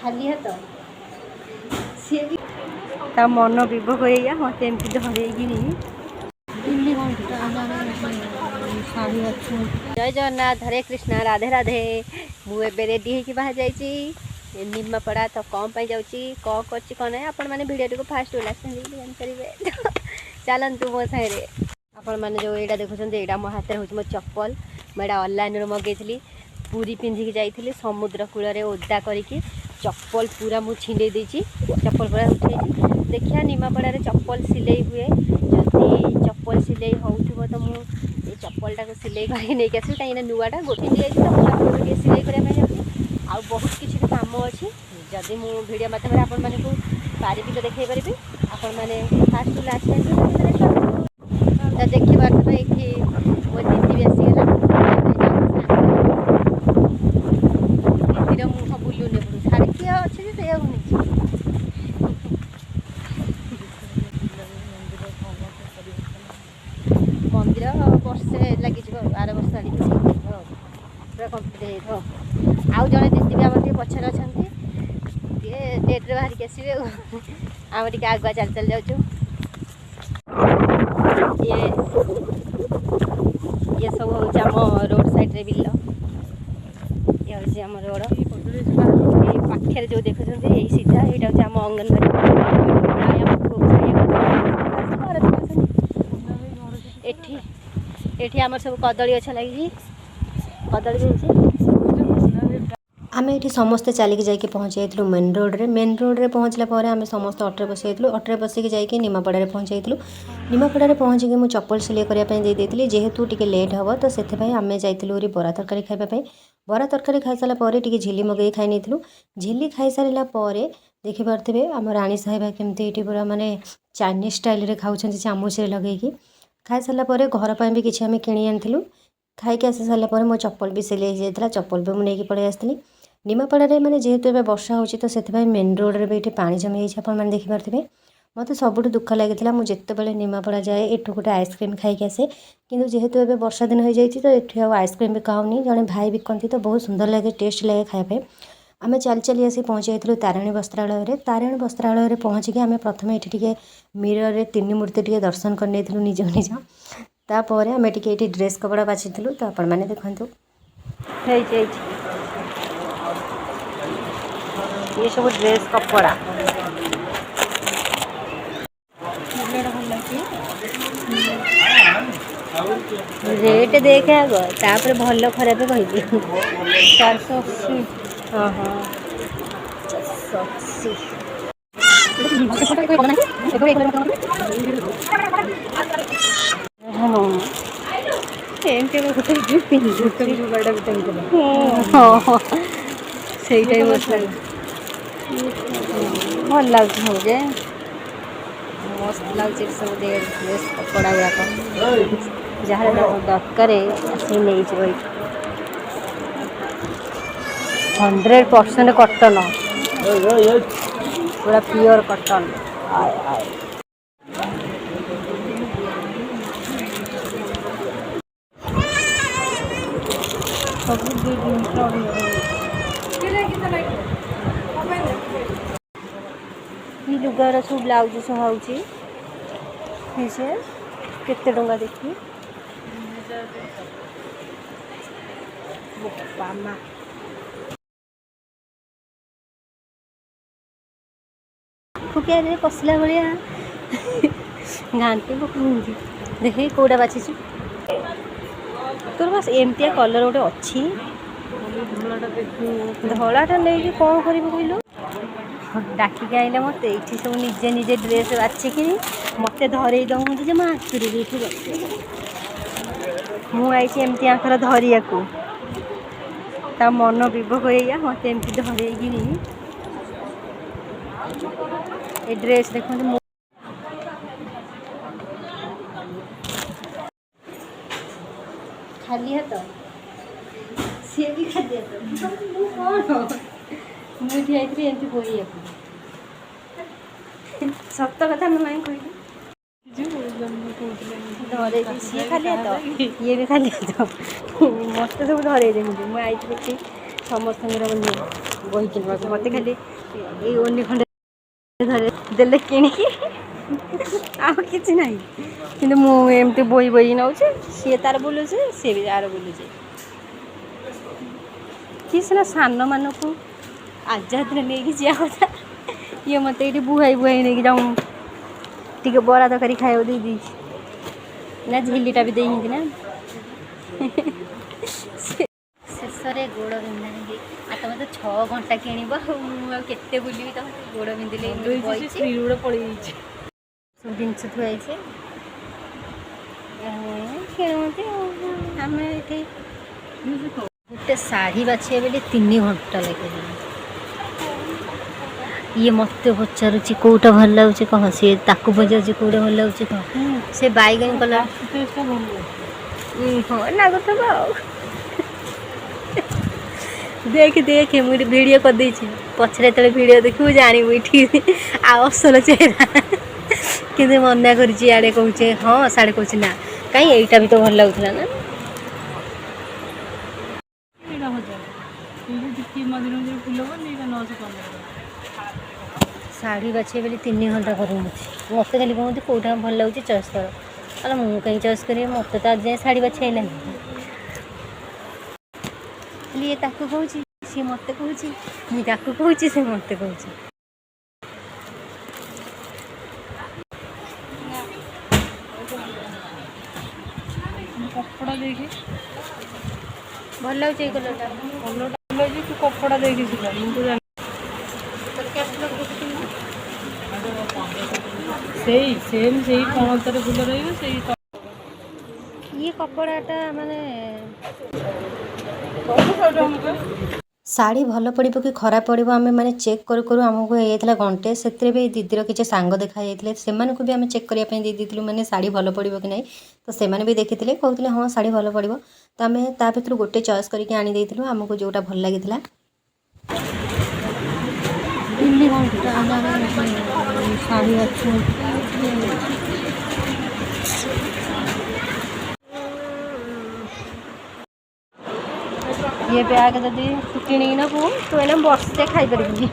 खाली हाथ सी भी ता मन विभोग हो मत एमती धरेगी जय जगन्नाथ हरे कृष्णा राधे राधे मुझे रेडी होकर बाहर जाइए निमापड़ा तो कौन पर जाऊँगी कौन कर आपण मैंने भिडियो को फास्ट लास्ट जानते चलतु मो सागे आपण मैंने जो यहाँ देखुं यहाँ मो हाथ में मो चप्पल मुझे ऑनलाइन मगेली पूरी पिंधिकी जाइली समुद्र कूल ओदा करके चप्पल पूरा मुझे छिंडे देती चप्पल पूरा उठे देखिए निमापड़ा चप्पल सिलाई हुए जदि चप्पल सिलाई हो तो मुझे चप्पलटा को सिलाई करके नहीं आसबि कहीं नुआटा गोटे जाइए सिलाई करने आउ बहुत किसी काम अच्छी जदि मु भिडियो मध्यम आपण मानक पारि तो देखा पारि आपण मैंने फास्ट लास्ट तो देखी पार्थ ये मो दीदी भी आसीगला दीदीर मुह बुलूने पड़ू साड़ी किए अच्छे से मंदिर वर्षे लगे आर वर्ष आड़ पूरा कम्प्लीट हो आउ जड़े दीदी भी आम पछर अच्छा डेट्रे बाहर की आसवे आम टे आगुआ चल चल जाऊँ ये सब हूँ रोड साइड रे बिल ये हूँ आम रोड ये पाखे जो देखुं यही सीधा यहाँ हूँ आम अंगनवाड़ी एठी आम सब कदली गछ लगी कदली आम ये समस्ते चलिकी जाकि पहुँच मेन रोड रे पहुँचला आम समस्त अटो बसई अटो बसिक जाकि निमापड़ा पहुँच निमापड़ा पहुँचिकी मुझे चप्पल सिलाई करने देती जेहेतु टी लेट हम तो से आम जाइलु बरा तरकारी खावाई बरा तरकारी खाई सारापर टी झिली मगई खाई नहीं झिली खाई सारापर देखिपे आम राणी साहेबा केमती ये पूरा मानने चाइनीज स्टाइल खाऊँ चामच लगे खाई सारापर घर पर भी किसी आम कि आनी खाई आसी सारापर मो चप्पल भी सिलाई जाता चप्पल भी मुझे पलि आसती निमापड़ा माने जेहेतु ए वर्षा होची तो से मेन रोड रे भी ये पानी जमी जाइए देखिपे मत सबुठ दुख लगी मुझे जिते निमापड़ा जाए एठू गोटे आइसक्रीम खाई आसे कि जेहेतु ए वर्षा दिन हो जाए तो ये आइसक्रीम भी खाऊनी जड़े भाई बिकती तो बहुत सुंदर लगे टेस्ट लगे खायापे आम चली चली आसी पहुँच जाइलु तारिणी वस्त्रालय पहुँचिकी आम प्रथम ये मिरर रे तीन मूर्ति टे दर्शन कर निज निज तापर आम टे ड्रेस कपड़ा बाछीलु तो आपण मैंने देखु ये सब ड्रेस कपड़ा रेट देखे आग तापर भल खराब कह 480 हाँ हाँ 480 भल लगे मुझे मस्त लगे सब ड्रेस कपड़ा गुड़ाक जहाँ दरकार 100% कॉटन पूरा प्योर कॉटन लुगार सब ब्लाउज सहाउची केते टंका देखी पामा फुकिया कसला भाया घाटी पकड़ी देखे कौटा बाछी तोर बस एमती कलर गोटे अच्छी धलाटा नहीं कौन कर कहलु डाकिक आइले मत ये सब निजे निजे ड्रेस बाछिकी मत धरई दौं जे मैं आखिरी बस मुझे एमती आखर धरिया को ता मन विभोग हो मत एमती धरई ये ड्रेस देखो खाली हाथ सी भी खाली हाथ कौन मुझे एमती बोलिए सत कथा ना कहली धरे सी खाली हाथ ये भी खाली हाथ मत सब धरे मुझे मुझे समस्त ବହି କିଣିବାକୁ ମୋତେ ଖାଲି ଏଇ ଓନି ଖଣ୍ଡେ ଧରେ ଦେଲେ କିଣିକି ଆଉ କିଛି ନାହିଁ। କିନ୍ତୁ ମୁଁ ଏମିତି ବହି ନେଉଛି, ସିଏ ତାର ବୁଲୁଛି, ସିଏ ବି ତାର ବୁଲୁଛି। କି ସିନା ସାନମାନଙ୍କୁ ଆଜାଦରେ ନେଇକି ଯିବା କଥା, ଇଏ ମୋତେ ଏଇଠି ବୁହାଇ ନେଇକି ଯାଉ ଟିକେ ବରା ତରକାରୀ ଖାଇବାକୁ ଦେଇଛି ନା, ଝିଲିଟା ବି ଦେଇଛନ୍ତି ନା। ଶେଷରେ ଗୋଡ଼ ବିନ୍ଧା ନେଇକି ଆଉ ତମେ ତ 6 ଘଣ୍ଟା କିଣିବ, ଆଉ ମୁଁ ଆଉ କେତେ ବୁଲିବି, ତମେ ଗୋଡ଼ ବିନ୍ଧିଲେ ପଳେଇଯାଇଛି। ସବୁ ଜିନିଷ ଥୁଆ ହେଇଛି, କିଣନ୍ତି ଆଉ ଆମେ ଏଠି ଗୋଟେ ଶାଢ଼ୀ ବାଛିବେ ବୋଲି 3 ଘଣ୍ଟା ଲାଗିଗଲା। ଇଏ ମୋତେ ପଚାରୁଛି କେଉଁଟା ଭଲ ଲାଗୁଛି କହ, ସିଏ ତାକୁ ପଚାରୁଛି କେଉଁଟା ଭଲ ଲାଗୁଛି କହ। ସେ ବାଇଗଣୀ କଲର୍ ହଁ ଲାଗୁଥିବ ଆଉ। ଦେଖେ ମୁଁ ଏଠି ଭିଡ଼ିଓ କରିଦେଇଛି, ପଛରେ ଯେତେବେଳେ ଭିଡ଼ିଓ ଦେଖିବୁ ଜାଣିବୁ ଏଠି ଆଉ ଅସଲ ଚେହେରା। କିନ୍ତୁ ମନା କରୁଛି, ଇଆଡ଼େ କହୁଛେ ହଁ, ସାଡ଼େ କହୁଛି ନା, କାହିଁ ଏଇଟା ବି ତ ଭଲ ଲାଗୁଥିଲା ନା। ଶାଢ଼ୀ ବାଛିବେ ବୋଲି 3 ଘଣ୍ଟା କରୁଛି। ମୋତେ ଖାଲି କୁହନ୍ତି କେଉଁଟା ଭଲ ଲାଗୁଛି ଚଏସ୍ କର। ଆରେ ମୁଁ କାହିଁ ଚଏସ୍ କରିବି, ମୋତେ ତ ଆଜି ଯାଏଁ ଶାଢ଼ୀ ବାଛି ଆଇଲାନି। ଇଏ ତାକୁ କହୁଛି, ସିଏ ମୋତେ କହୁଛି, ମୁଁ ତାକୁ କହୁଛି, ସେ ମୋତେ କହୁଛି। କପଡ଼ା ଦେଇକି ଭଲ ଲାଗୁଛି, ଏଇ କଲର୍ଟା ତୁ କପଡ଼ା ଦେଇକି ମୁଁ ତ ଜାଣି ସେଇ ପଣତରେ ଫୁଲ ରହିବ ସେଇ। ଇଏ କପଡ଼ାଟା ମାନେ ଶାଢ଼ୀ ଭଲ ପଡ଼ିବ କି ଖରାପ ପଡ଼ିବ ଆମେ ମାନେ ଚେକ୍ କରୁ କରୁ ଆମକୁ ହେଇଯାଇଥିଲା ଘଣ୍ଟେ। ସେଥିରେ ବି ଦିଦିର କିଛି ସାଙ୍ଗ ଦେଖା ଯାଇଥିଲେ, ସେମାନଙ୍କୁ ବି ଆମେ ଚେକ୍ କରିବା ପାଇଁ ଦେଇଦେଇଥିଲୁ, ମାନେ ଶାଢ଼ୀ ଭଲ ପଡ଼ିବ କି ନାହିଁ। ତ ସେମାନେ ବି ଦେଖିଥିଲେ, କହୁଥିଲେ ହଁ ଶାଢ଼ୀ ଭଲ ପଡ଼ିବ। ତ ଆମେ ତା ଭିତରୁ ଗୋଟେ ଚଏସ୍ କରିକି ଆଣି ଦେଇଥିଲୁ, ଆମକୁ ଯେଉଁଟା ଭଲ ଲାଗିଥିଲା। 3 ଘଣ୍ଟା ହେଲାଣି ଶାଢ଼ୀ ବାଛୁଛନ୍ତି। ये बैग जदि तू किणिकी नबू तू एने वर्षे खाईପାରିबुनि।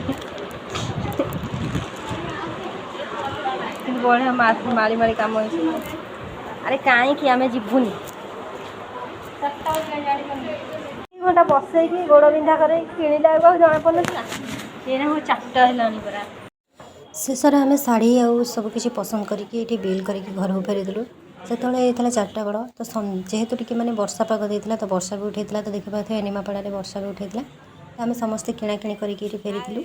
କିନ୍ତୁ ବଢ଼ିଆ ମାଳି ମାଳି କାମ ହେଇଛି। ଆରେ କାହିଁକି ଆମେ ଯିବୁନି? 2 ଘଣ୍ଟା ବସେଇକି ଗୋଡ଼ ବିନ୍ଧା କରେଇକି କିଣିଲା ବେଳକୁ ଆଉ ଜଣାପଡ଼ୁନଥିଲା। ଏଇନା ମୁଁ 4ଟା ହେଲାଣି ପରା। ଶେଷରେ ଆମେ ଶାଢ଼ୀ ଆଉ ସବୁକିଛି ପସନ୍ଦ କରିକି ଏଠି ବିଲ୍ କରିକି ଘରକୁ ଫେରିଥିଲୁ। ସେତେବେଳେ ହେଇଥିଲା 4ଟା ବେଳ। ତ ଯେହେତୁ ଟିକେ ମାନେ ବର୍ଷା ପାଗ ଦେଇଥିଲା, ତ ବର୍ଷା ବି ଉଠାଇଥିଲା, ତ ଦେଖିପାରୁଥିବେ ନିମାପଡ଼ାରେ ବର୍ଷା ବି ଉଠାଇଥିଲା। ତ ଆମେ ସମସ୍ତେ କିଣାକିଣି କରିକି ଏଠି ଫେରିଥିଲୁ।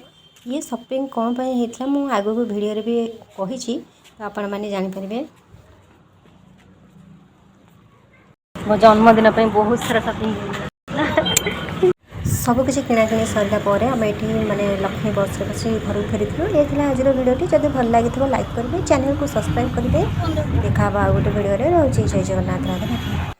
ଇଏ ସପିଂ କ'ଣ ପାଇଁ ହେଇଥିଲା ମୁଁ ଆଗକୁ ଭିଡ଼ିଓରେ ବି କହିଛି, ତ ଆପଣମାନେ ଜାଣିପାରିବେ। ମୋ ଜନ୍ମଦିନ ପାଇଁ ବହୁତ ସାରା ସପିଂ ହେଇଥିଲା। ସବୁକିଛି କିଣାକିଣି ସରିଲା ପରେ ଆମେ ଏଠି ମାନେ ଲକ୍ଷ୍ମୀ ବସ୍ରେ ବସି ଘରକୁ ଫେରିଥିଲୁ। ଏ ଥିଲା ଆଜିର ଭିଡ଼ିଓଟି। ଯଦି ଭଲ ଲାଗିଥିବ ଲାଇକ୍ କରିବେ, ଚ୍ୟାନେଲକୁ ସବସ୍କ୍ରାଇବ୍ କରିବେ। ଦେଖା ହେବା ଆଉ ଗୋଟେ ଭିଡ଼ିଓରେ। ରହୁଛି, ଜୟ ଜଗନ୍ନାଥ, ରାଧେ ରାଧେ।